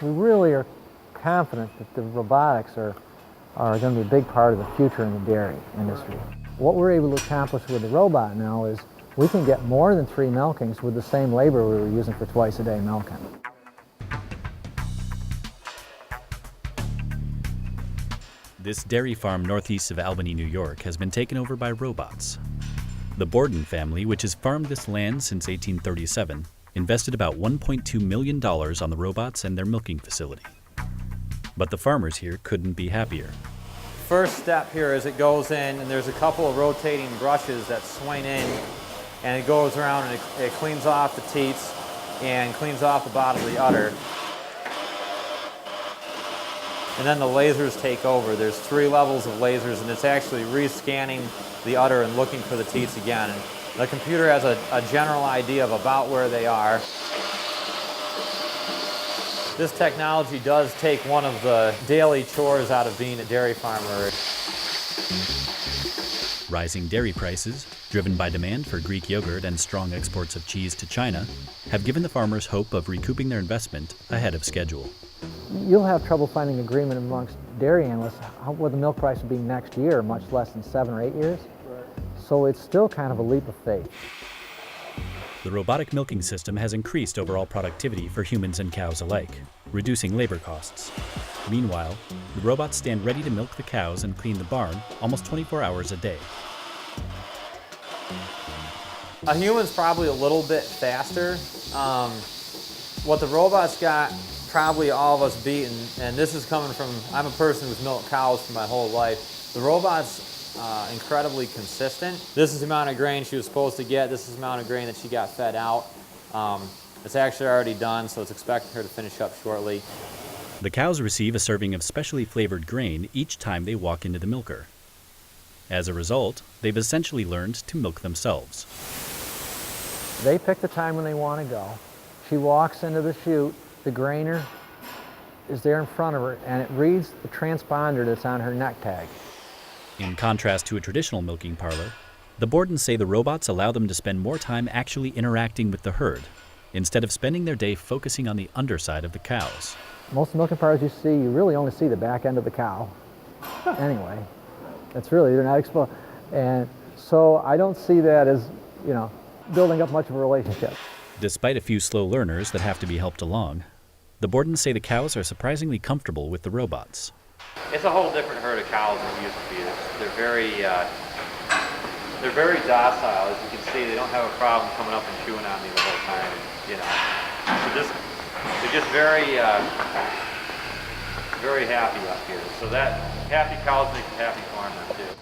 We really are confident that the robotics are going to be a big part of the future in the dairy industry. What we're able to accomplish with the robot now is we can get more than 3 milkings with the same labor we were using for twice a day milking. This dairy farm northeast of Albany, New York, has been taken over by robots. The Borden family, which has farmed this land since 1837, invested about $1.2 million on the robots and their milking facility. But the farmers here couldn't be happier. First step here is it goes in, and there's a couple of rotating brushes that swing in, and it goes around and it cleans off the teats and cleans off the bottom of the udder. And then the lasers take over. There's 3 levels of lasers, and it's actually rescanning the udder and looking for the teats again. And the computer has a general idea of about where they are. This technology does take one of the daily chores out of being a dairy farmer. Rising dairy prices, driven by demand for Greek yogurt and strong exports of cheese to China, have given the farmers hope of recouping their investment ahead of schedule. You'll have trouble finding agreement amongst dairy analysts what the milk price will be next year, much less than 7 or 8 years. Right. So it's still kind of a leap of faith. The robotic milking system has increased overall productivity for humans and cows alike, reducing labor costs. Meanwhile, the robots stand ready to milk the cows and clean the barn almost 24 hours a day. A human's probably a little bit faster. What the robots got probably all of us beat, and this is coming from, I'm a person who's milked cows for my whole life. The robot's incredibly consistent. This is the amount of grain she was supposed to get. This is the amount of grain that she got fed out. It's actually already done, so it's expecting her to finish up shortly. The cows receive a serving of specially flavored grain each time they walk into the milker. As a result, they've essentially learned to milk themselves. They pick the time when they want to go. She walks into the chute, the grainer is there in front of her, and it reads the transponder that's on her neck tag. In contrast to a traditional milking parlor, the Bordens say the robots allow them to spend more time actually interacting with the herd, instead of spending their day focusing on the underside of the cows. Most milking parlors you see, you really only see the back end of the cow. Anyway, that's really, they're not exposed. And so I don't see that as, building up much of a relationship. Despite a few slow learners that have to be helped along, the Bordens say the cows are surprisingly comfortable with the robots. It's a whole different herd of cows than it used to be. They're very docile. As you can see, they don't have a problem coming up and chewing on me the whole time. They're just very happy up here. So that happy cows make a happy farmer too.